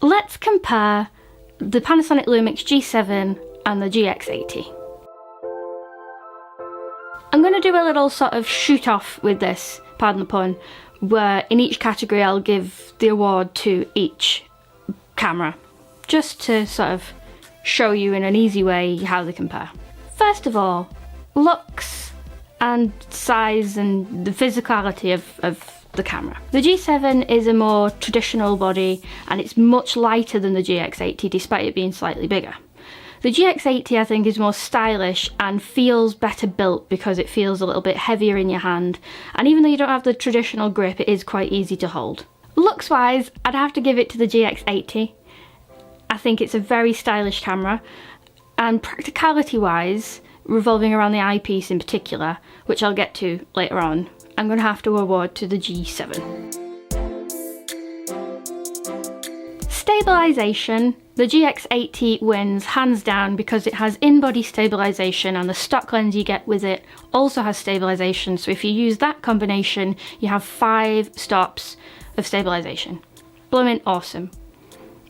Let's compare the Panasonic Lumix G7 and the GX80. I'm going to do a little sort of shoot off with this, pardon the pun, where in each category I'll give the award to each camera, just to sort of show you in an easy way how they compare. First of all, looks and size and the physicality of the camera. The G7 is a more traditional body and it's much lighter than the GX80 despite it being slightly bigger. The GX80 I think is more stylish and feels better built because it feels a little bit heavier in your hand, and even though you don't have the traditional grip, it is quite easy to hold. Looks wise, I'd have to give it to the GX80. I think it's a very stylish camera, and practicality wise, revolving around the eyepiece in particular, which I'll get to later on, I'm going to have to award to the G7. Stabilization, the GX80 wins hands down because it has in-body stabilization and the stock lens you get with it also has stabilization, so if you use that combination you have 5 stops of stabilization. Blooming awesome.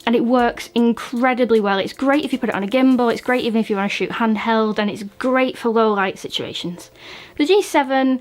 And it works incredibly well. It's great if you put it on a gimbal, it's great even if you want to shoot handheld, and it's great for low light situations. The G7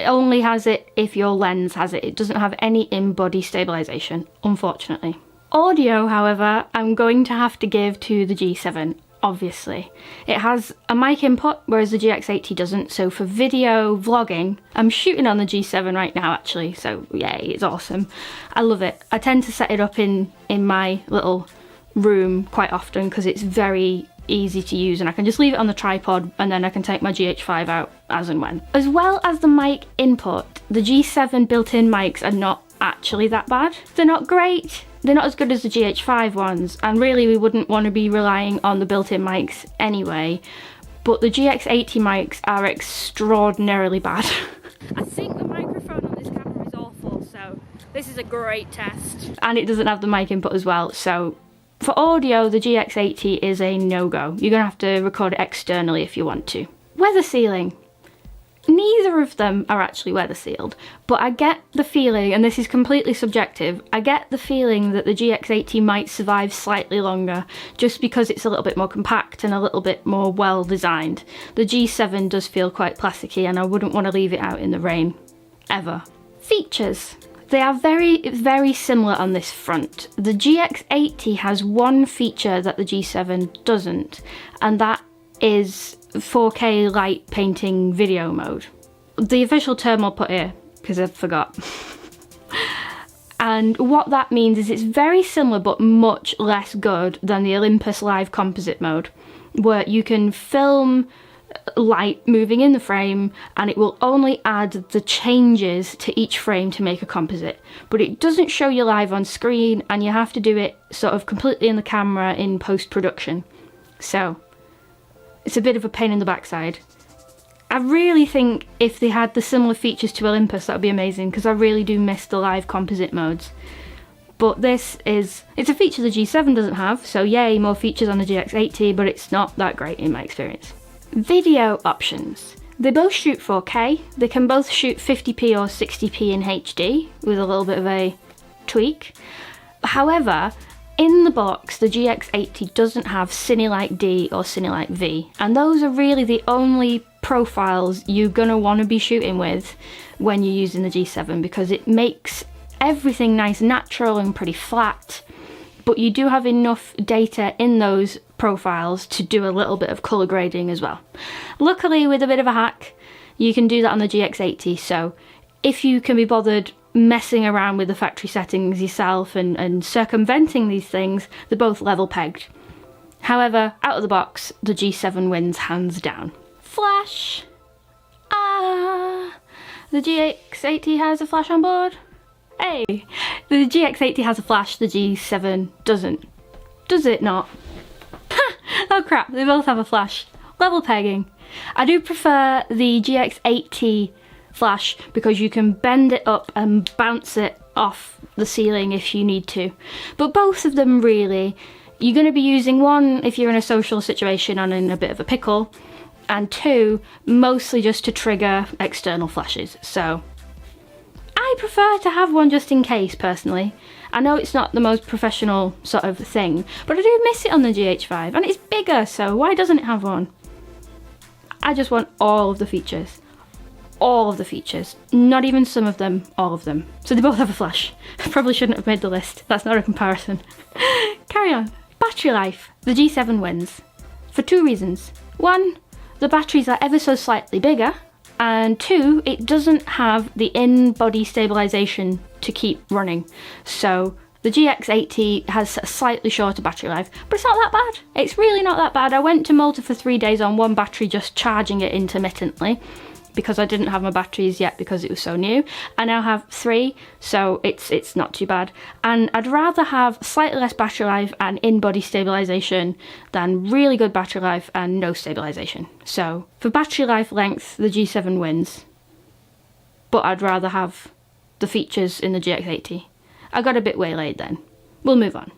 only has it if your lens has it. It doesn't have any in-body stabilization, unfortunately. Audio, however, I'm going to have to give to the G7, obviously. It has a mic input, whereas the GX80 doesn't, so for video vlogging, I'm shooting on the G7 right now actually, so yay, it's awesome. I love it. I tend to set it up in my little room quite often because it's very easy to use and I can just leave it on the tripod and then I can take my GH5 out as and when. As well as the mic input, the G7 built-in mics are not actually that bad. They're not great, they're not as good as the GH5 ones, and really we wouldn't want to be relying on the built-in mics anyway, but the GX80 mics are extraordinarily bad. I think the microphone on this camera is awful, so this is a great test. And it doesn't have the mic input as well, so for audio the GX80 is a no-go. You're gonna have to record it externally if you want to. Weather sealing. Neither of them are actually weather sealed, but I get the feeling, and this is completely subjective, I get the feeling that the GX80 might survive slightly longer just because it's a little bit more compact and a little bit more well designed. The G7 does feel quite plasticky and I wouldn't want to leave it out in the rain, ever. Features. They are very, very similar on this front. The GX80 has one feature that the G7 doesn't, and that is 4K light painting video mode. The official term I'll put here, because I forgot. And what that means is it's very similar but much less good than the Olympus Live composite mode, where you can film light moving in the frame and it will only add the changes to each frame to make a composite, but it doesn't show you live on screen and you have to do it sort of completely in the camera in post-production. So it's a bit of a pain in the backside. I really think if they had the similar features to Olympus that would be amazing, because I really do miss the live composite modes. But it's a feature the G7 doesn't have, so yay, more features on the GX80, but it's not that great in my experience. Video options. They both shoot 4K, they can both shoot 50p or 60p in HD with a little bit of a tweak. However, in the box, the GX80 doesn't have Cinelight D or Cinelight V, and those are really the only profiles you're gonna want to be shooting with when you're using the G7, because it makes everything nice and natural and pretty flat, but you do have enough data in those profiles to do a little bit of colour grading as well. Luckily, with a bit of a hack, you can do that on the GX80, so if you can be bothered messing around with the factory settings yourself and circumventing these things, they're both level pegged. However, out of the box, the G7 wins hands down. Flash! The GX80 has a flash on board. Hey! The GX80 has a flash, the G7 doesn't. Does it not? Oh crap, they both have a flash. Level pegging. I do prefer the GX80 flash because you can bend it up and bounce it off the ceiling if you need to. But both of them really, you're going to be using one if you're in a social situation and in a bit of a pickle, and two, mostly just to trigger external flashes. So I prefer to have one just in case personally. I know it's not the most professional sort of thing, but I do miss it on the GH5, and it's bigger, so why doesn't it have one? I just want all of the features. All of the features. Not even some of them, all of them. So they both have a flash. Probably shouldn't have made the list. That's not a comparison. Carry on. Battery life. The G7 wins. For two reasons. One, the batteries are ever so slightly bigger. And two, it doesn't have the in-body stabilization to keep running. So the GX80 has a slightly shorter battery life, but it's not that bad. It's really not that bad. I went to Malta for 3 days on one battery, just charging it intermittently, because I didn't have my batteries yet because it was so new. I now have 3, so it's not too bad. And I'd rather have slightly less battery life and in-body stabilization than really good battery life and no stabilization. So for battery life length, the G7 wins, but I'd rather have the features in the GX80. I got a bit waylaid then. We'll move on.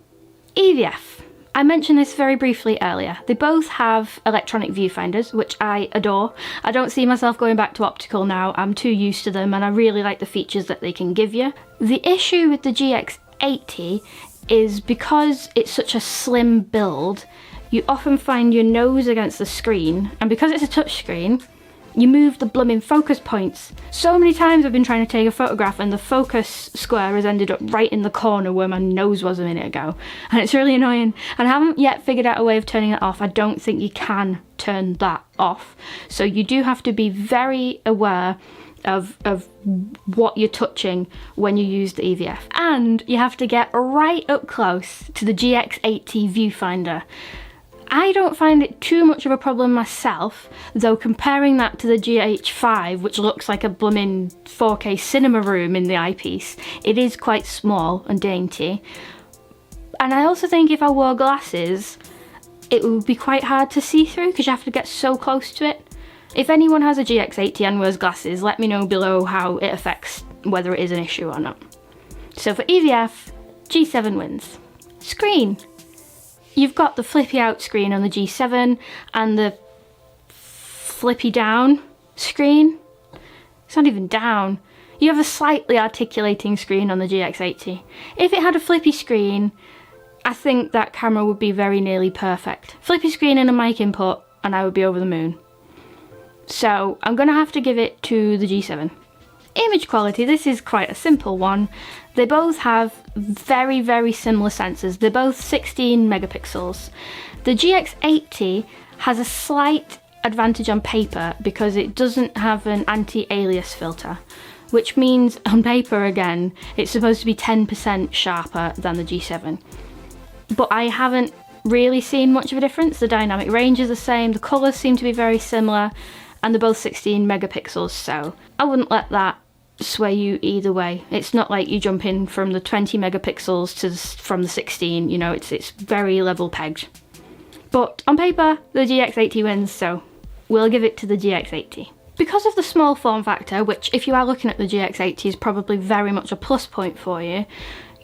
EVF. I mentioned this very briefly earlier. They both have electronic viewfinders, which I adore. I don't see myself going back to optical now. I'm too used to them, and I really like the features that they can give you. The issue with the GX80 is because it's such a slim build, you often find your nose against the screen, and because it's a touch screen, you move the blooming focus points. So many times I've been trying to take a photograph and the focus square has ended up right in the corner where my nose was a minute ago. And it's really annoying. And I haven't yet figured out a way of turning that off. I don't think you can turn that off. So you do have to be very aware of what you're touching when you use the EVF. And you have to get right up close to the GX80 viewfinder. I don't find it too much of a problem myself, though comparing that to the GH5, which looks like a blooming 4K cinema room in the eyepiece, it is quite small and dainty. And I also think if I wore glasses, it would be quite hard to see through because you have to get so close to it. If anyone has a GX80 and wears glasses, let me know below how it affects whether it is an issue or not. So for EVF, G7 wins. Screen. You've got the flippy out screen on the G7 and the flippy down screen. It's not even down. You have a slightly articulating screen on the GX80. If it had a flippy screen, I think that camera would be very nearly perfect. Flippy screen and a mic input and I would be over the moon. So I'm gonna have to give it to the G7. Image quality, this is quite a simple one. They both have very, very similar sensors. They're both 16 megapixels. The GX80 has a slight advantage on paper because it doesn't have an anti-alias filter, which means on paper again, it's supposed to be 10% sharper than the G7. But I haven't really seen much of a difference. The dynamic range is the same, the colours seem to be very similar, and they're both 16 megapixels, so I wouldn't let that sway you either way. It's not like you jump in from the 20 megapixels to from the 16, you know, it's very level pegged. But on paper, the GX80 wins, so we'll give it to the GX80. Because of the small form factor, which if you are looking at the GX80 is probably very much a plus point for you,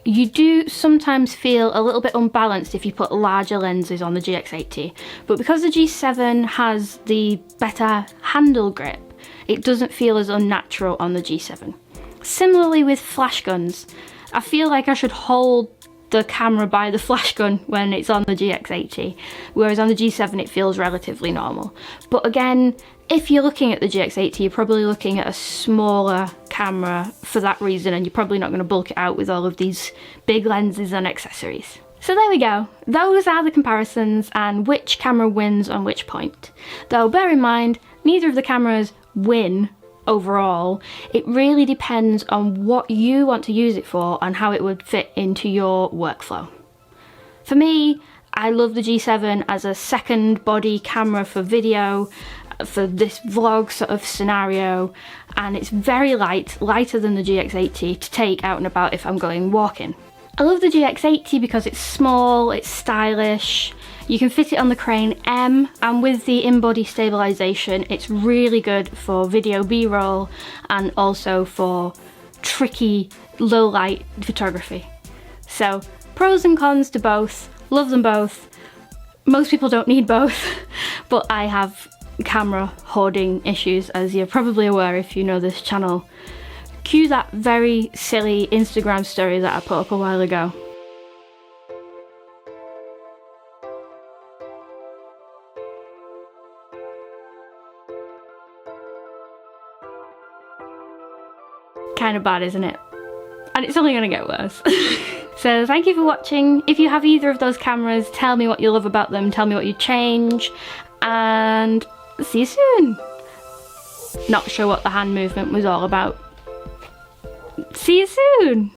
you do sometimes feel a little bit unbalanced if you put larger lenses on the GX80. But because the G7 has the better handle grip, it doesn't feel as unnatural on the G7. Similarly with flash guns, I feel like I should hold the camera by the flash gun when it's on the GX80, whereas on the G7 it feels relatively normal. But again, if you're looking at the GX80, you're probably looking at a smaller camera for that reason, and you're probably not going to bulk it out with all of these big lenses and accessories. So there we go. Those are the comparisons and which camera wins on which point. Though bear in mind, neither of the cameras win overall. It really depends on what you want to use it for and how it would fit into your workflow. For me, I love the G7 as a second body camera for video, for this vlog sort of scenario, and it's very light, lighter than the GX80 to take out and about if I'm going walking. I love the GX80 because it's small, it's stylish, you can fit it on the Crane M, and with the in-body stabilization it's really good for video B-roll and also for tricky low light photography. So pros and cons to both, love them both. Most people don't need both, but I have camera hoarding issues, as you're probably aware if you know this channel. Cue that very silly Instagram story that I put up a while ago. Kind of bad, isn't it? And it's only gonna get worse. So thank you for watching. If you have either of those cameras, tell me what you love about them, tell me what you change, and see you soon. Not sure what the hand movement was all about. See you soon.